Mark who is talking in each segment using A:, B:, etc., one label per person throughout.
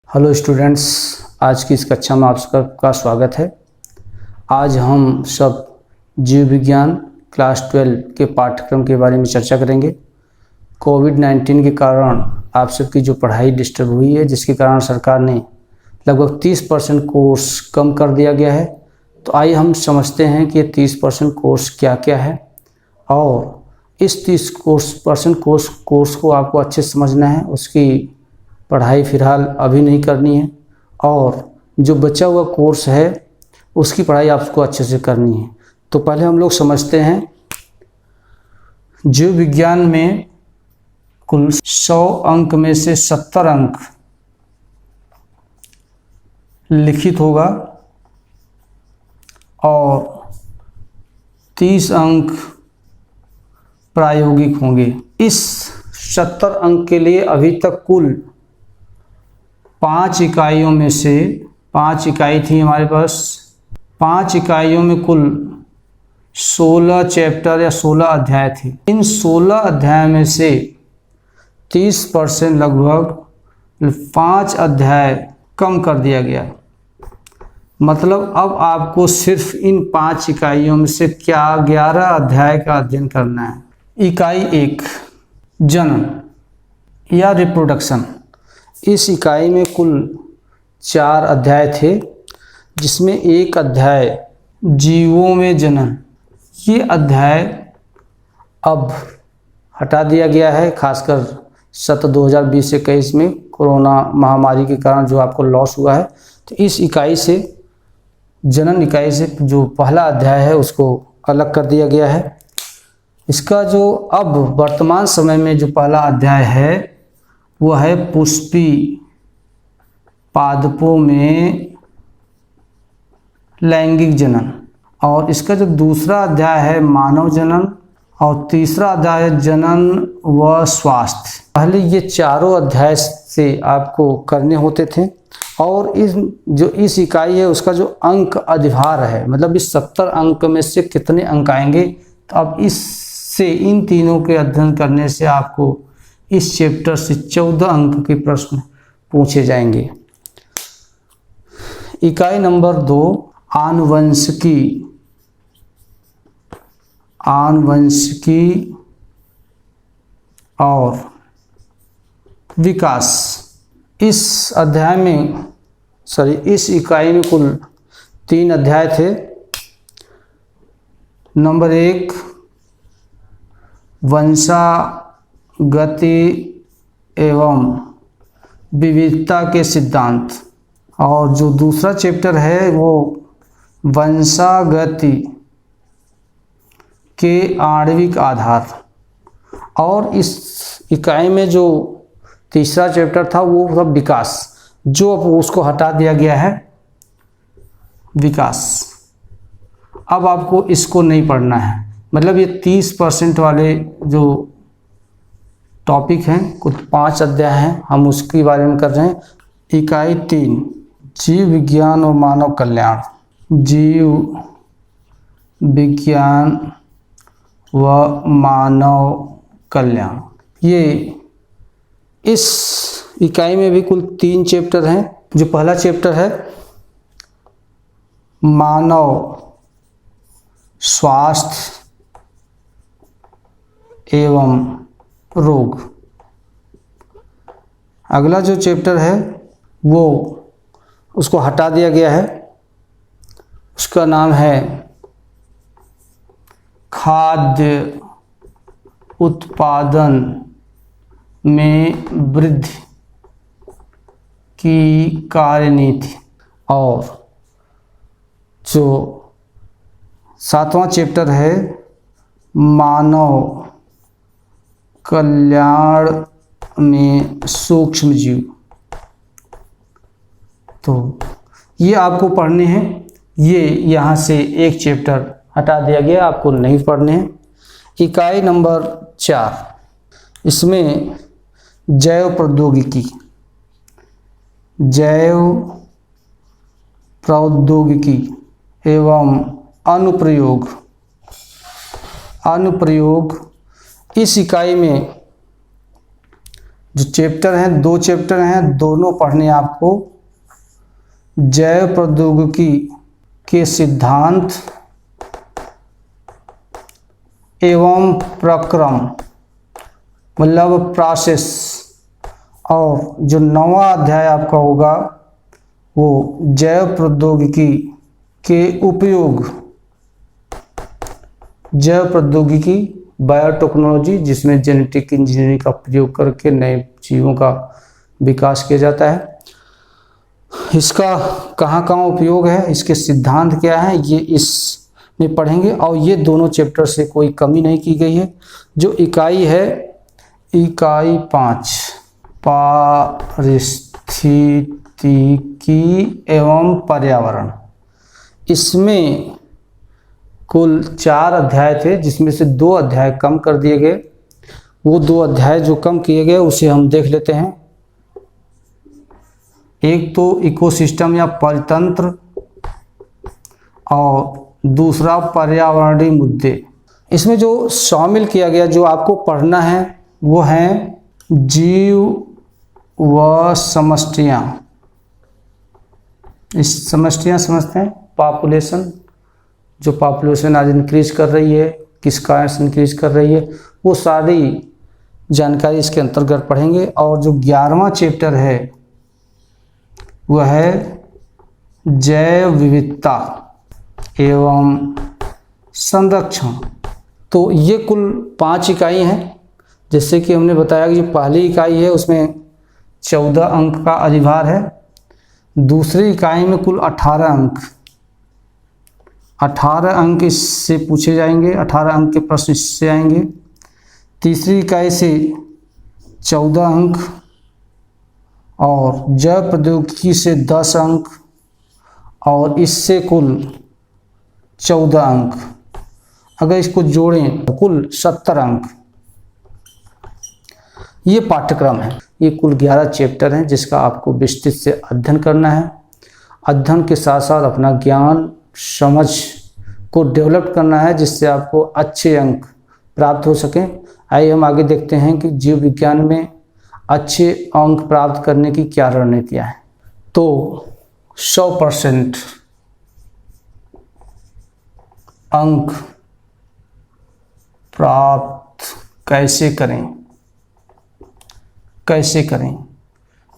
A: Hello students, आज की इस कक्षा में आप सबका स्वागत है। आज हम सब जीव विज्ञान क्लास 12 के पाठ्यक्रम के बारे में चर्चा करेंगे। कोविड-19 के कारण आप सबकी जो पढ़ाई डिस्टर्ब हुई है, जिसके कारण सरकार ने लगभग 30% कोर्स कम कर दिया गया है। तो आइए हम समझते हैं कि ये 30% कोर्स क्या क्या है और इस 30% कोर्स को आपको अच्छे से समझना है। उसकी पढ़ाई फ़िलहाल अभी नहीं करनी है और जो बचा हुआ कोर्स है उसकी पढ़ाई आपको अच्छे से करनी है। तो पहले हम लोग समझते हैं, जीव विज्ञान में कुल 100 अंक में से 70 अंक लिखित होगा और 30 अंक प्रायोगिक होंगे। इस 70 अंक के लिए अभी तक कुल 5 इकाइयों में से 5 इकाई थी हमारे पास। 5 इकाइयों में कुल 16 चैप्टर या 16 अध्याय थे। इन 16 अध्याय में से 30% लगभग 5 अध्याय कम कर दिया गया। मतलब अब आपको सिर्फ इन 5 इकाइयों में से 11 अध्याय का अध्ययन करना है। इकाई 1 जनन या रिप्रोडक्शन। इस इकाई में कुल 4 अध्याय थे, जिसमें एक अध्याय जीवों में जनन। ये अध्याय अब हटा दिया गया है, खासकर सत्र 2020-21 में कोरोना महामारी के कारण जो आपको लॉस हुआ है। तो इस इकाई से, जनन इकाई से जो पहला अध्याय है उसको अलग कर दिया गया है। इसका जो अब वर्तमान समय में जो पहला अध्याय है वो है पुष्पी पादपों में लैंगिक जनन, और इसका जो दूसरा अध्याय है मानव जनन, और तीसरा अध्याय है जनन व स्वास्थ्य। पहले ये चारों अध्याय से आपको करने होते थे और इस इकाई है उसका जो अंक अधिभार है, मतलब इस 70 अंक में से कितने अंक आएंगे। तो अब इससे इन तीनों के अध्ययन करने से आपको इस चैप्टर से 14 अंक के प्रश्न पूछे जाएंगे। इकाई नंबर 2 आनुवंशिकी और विकास। इस इकाई में कुल 3 अध्याय थे। नंबर 1 वंशागति एवं विविधता के सिद्धांत, और जो दूसरा चैप्टर है वो वंशागति के आणविक आधार। और इस इकाई में जो तीसरा चैप्टर था वो सब विकास, जो अब उसको हटा दिया गया है, विकास। अब आपको इसको नहीं पढ़ना है। मतलब ये 30% वाले जो टॉपिक हैं, कुछ 5 अध्याय हैं, हम उसके बारे में कर रहे हैं। इकाई 3 जीव विज्ञान और मानव कल्याण। जीव विज्ञान व मानव कल्याण, ये इस इकाई में भी कुल 3 चैप्टर हैं। जो पहला चैप्टर है मानव स्वास्थ्य एवं रोग। अगला जो चैप्टर है वो उसको हटा दिया गया है, उसका नाम है खाद्य उत्पादन में वृद्धि की कार्यनीति। और जो 7वां चैप्टर है मानव कल्याण में सूक्ष्म जीव। तो ये आपको पढ़ने हैं। ये यहाँ से एक चैप्टर हटा दिया गया, आपको नहीं पढ़ने हैं। इकाई नंबर 4, इसमें जैव प्रौद्योगिकी एवं अनुप्रयोग। इस इकाई में जो चैप्टर हैं, 2 चैप्टर हैं, दोनों पढ़ने आपको। जैव प्रौद्योगिकी के सिद्धांत एवं प्रक्रम, मतलब प्रोसेस। और जो 9वां अध्याय आपका होगा वो जैव प्रौद्योगिकी के उपयोग, जैव प्रौद्योगिकी बायोटेक्नोलॉजी, जिसमें जेनेटिक इंजीनियरिंग का प्रयोग करके नए जीवों का विकास किया जाता है। इसका कहाँ कहाँ उपयोग है, इसके सिद्धांत क्या है, ये इसमें पढ़ेंगे। और ये दोनों चैप्टर से कोई कमी नहीं की गई है। जो इकाई है, इकाई 5 पारिस्थितिकी एवं पर्यावरण, इसमें कुल 4 अध्याय थे, जिसमें से 2 अध्याय कम कर दिए गए। वो 2 अध्याय जो कम किए गए उसे हम देख लेते हैं। एक तो इकोसिस्टम या परितंत्र, और दूसरा पर्यावरणीय मुद्दे। इसमें जो शामिल किया गया, जो आपको पढ़ना है, वो है जीव व समष्टियाँ। इस समष्टियाँ समझते हैं, पॉपुलेशन, जो पॉपुलेशन आज इंक्रीज कर रही है, किस कारण से इंक्रीज कर रही है, वो सारी जानकारी इसके अंतर्गत पढ़ेंगे। और जो 11वां चैप्टर है वह है जैव विविधता एवं संरक्षण। तो ये कुल 5 इकाई हैं। जैसे कि हमने बताया कि जो पहली इकाई है उसमें 14 अंक का अधिभार है। दूसरी इकाई में कुल 18 अंक, 18 अंक इससे पूछे जाएंगे, 18 अंक के प्रश्न इससे आएंगे। तीसरी इकाई से 14 अंक, और जैव प्रौद्योगिकी से 10 अंक, और इससे कुल 14 अंक। अगर इसको जोड़ें तो कुल 70 अंक। ये पाठ्यक्रम है। ये कुल 11 चैप्टर हैं, जिसका आपको विस्तृत से अध्ययन करना है। अध्ययन के साथ साथ अपना ज्ञान समझ को डेवलप करना है, जिससे आपको अच्छे अंक प्राप्त हो सकें। आइए हम आगे देखते हैं कि जीव विज्ञान में अच्छे अंक प्राप्त करने की क्या रणनीतियाँ हैं। तो 100% अंक प्राप्त कैसे करें,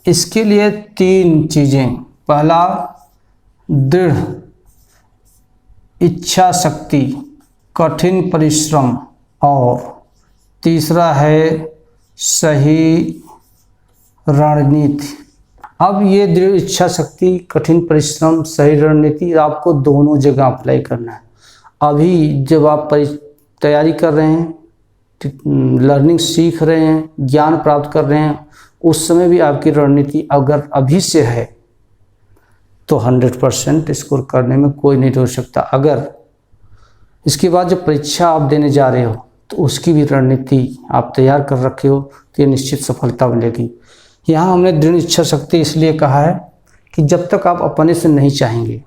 A: इसके लिए 3 चीज़ें। पहला, दृढ़ इच्छा शक्ति, कठिन परिश्रम, और तीसरा है सही रणनीति। अब ये दृढ़ इच्छा शक्ति, कठिन परिश्रम, सही रणनीति आपको दोनों जगह अप्लाई करना है। अभी जब आप तैयारी कर रहे हैं, लर्निंग सीख रहे हैं, ज्ञान प्राप्त कर रहे हैं, उस समय भी आपकी रणनीति अगर अभी से है तो 100% स्कोर करने में कोई नहीं रोक सकता। अगर इसके बाद जब परीक्षा आप देने जा रहे हो तो उसकी भी रणनीति आप तैयार कर रखे हो तो ये निश्चित सफलता मिलेगी। यहाँ हमने दृढ़ इच्छा शक्ति इसलिए कहा है कि जब तक आप अपने से नहीं चाहेंगे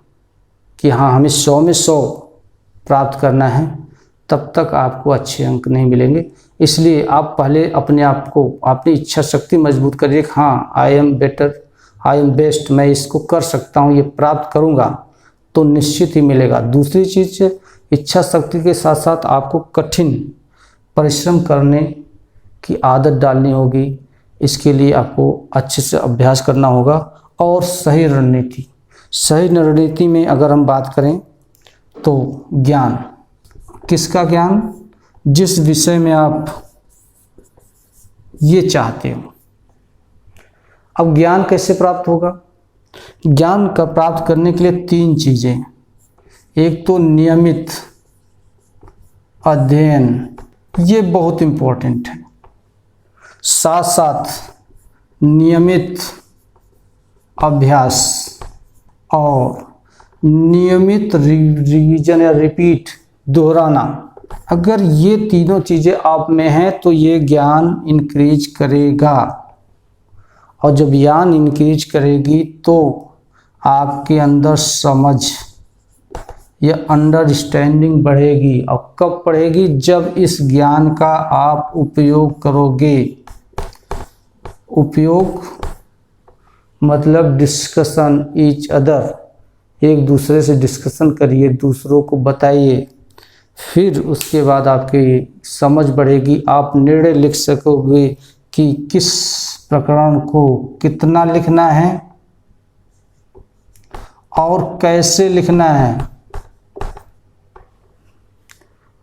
A: कि हाँ हमें 100 में 100 प्राप्त करना है, तब तक आपको अच्छे अंक नहीं मिलेंगे। इसलिए आप पहले अपने आप को, अपनी इच्छा शक्ति मजबूत करिए। हाँ, I am better, I am best, मैं इसको कर सकता हूँ, ये प्राप्त करूँगा तो निश्चित ही मिलेगा। दूसरी चीज़, इच्छा शक्ति के साथ साथ आपको कठिन परिश्रम करने की आदत डालनी होगी। इसके लिए आपको अच्छे से अभ्यास करना होगा। और सही रणनीति, सही रणनीति में अगर हम बात करें तो ज्ञान, किसका ज्ञान, जिस विषय में आप ये चाहते हो। अब ज्ञान कैसे प्राप्त होगा? ज्ञान का प्राप्त करने के लिए 3 चीज़ें। एक तो नियमित अध्ययन, ये बहुत इम्पोर्टेंट है। साथ साथ नियमित अभ्यास और नियमित रिवीजन या रिपीट, दोहराना। अगर ये तीनों चीज़ें आप में हैं तो ये ज्ञान इंक्रीज करेगा। और जब ज्ञान इंक्रीज करेगी तो आपके अंदर समझ या अंडरस्टैंडिंग बढ़ेगी। और कब बढ़ेगी? जब इस ज्ञान का आप उपयोग करोगे। उपयोग मतलब डिस्कशन ईच अदर, एक दूसरे से डिस्कशन करिए, दूसरों को बताइए, फिर उसके बाद आपकी समझ बढ़ेगी, आप निर्णय लिख सकोगे कि किस प्रकरण को कितना लिखना है और कैसे लिखना है।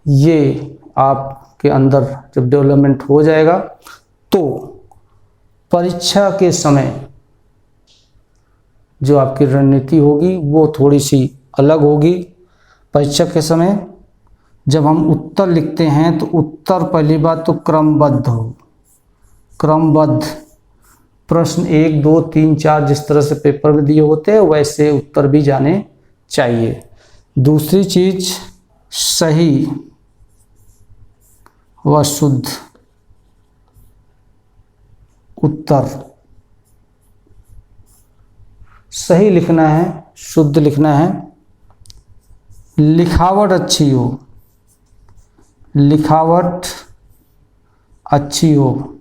A: ये आपके अंदर जब डेवलपमेंट हो जाएगा तो परीक्षा के समय जो आपकी रणनीति होगी वो थोड़ी सी अलग होगी। परीक्षा के समय जब हम उत्तर लिखते हैं तो उत्तर पहली बात तो क्रमबद्ध हो, क्रमबद्ध, प्रश्न 1 2 3 4 जिस तरह से पेपर में दिए होते हैं वैसे उत्तर भी जाने चाहिए। दूसरी चीज सही व शुद्ध उत्तर, सही लिखना है, शुद्ध लिखना है, लिखावट अच्छी हो, लिखावट अच्छी हो,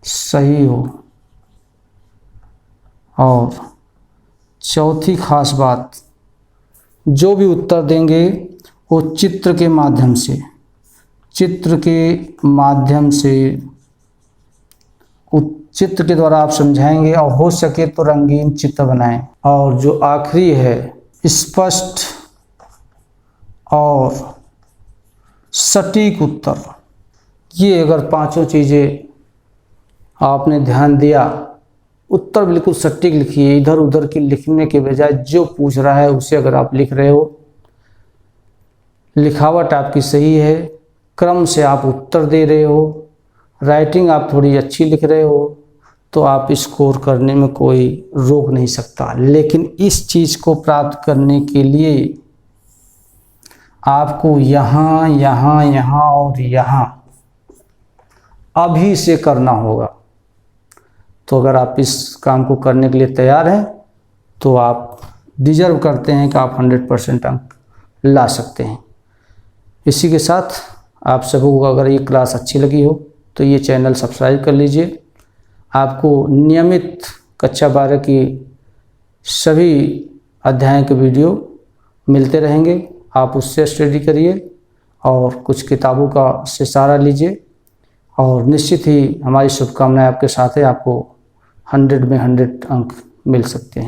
A: सही हो। और चौथी खास बात, जो भी उत्तर देंगे वो चित्र के माध्यम से, चित्र के माध्यम से, चित्र के द्वारा आप समझाएंगे और हो सके तो रंगीन चित्र बनाएं। और जो आखिरी है, स्पष्ट और सटीक उत्तर। ये अगर पांचों चीज़ें आपने ध्यान दिया, उत्तर बिल्कुल सटीक लिखिए, इधर उधर की लिखने के बजाय जो पूछ रहा है उसे अगर आप लिख रहे हो, लिखावट आपकी सही है, क्रम से आप उत्तर दे रहे हो, राइटिंग आप थोड़ी अच्छी लिख रहे हो, तो आप स्कोर करने में कोई रोक नहीं सकता। लेकिन इस चीज़ को प्राप्त करने के लिए आपको यहाँ यहाँ यहाँ और यहाँ अभी से करना होगा। तो अगर आप इस काम को करने के लिए तैयार हैं तो आप डिजर्व करते हैं कि आप 100% अंक ला सकते हैं। इसी के साथ आप सबको अगर ये क्लास अच्छी लगी हो तो ये चैनल सब्सक्राइब कर लीजिए। आपको नियमित कक्षा 12 की सभी अध्यायों के वीडियो मिलते रहेंगे, आप उससे स्टडी करिए और कुछ किताबों का से सहारा लीजिए और निश्चित ही हमारी शुभकामनाएं आपके साथ है, आपको 100 में 100 अंक मिल सकते हैं।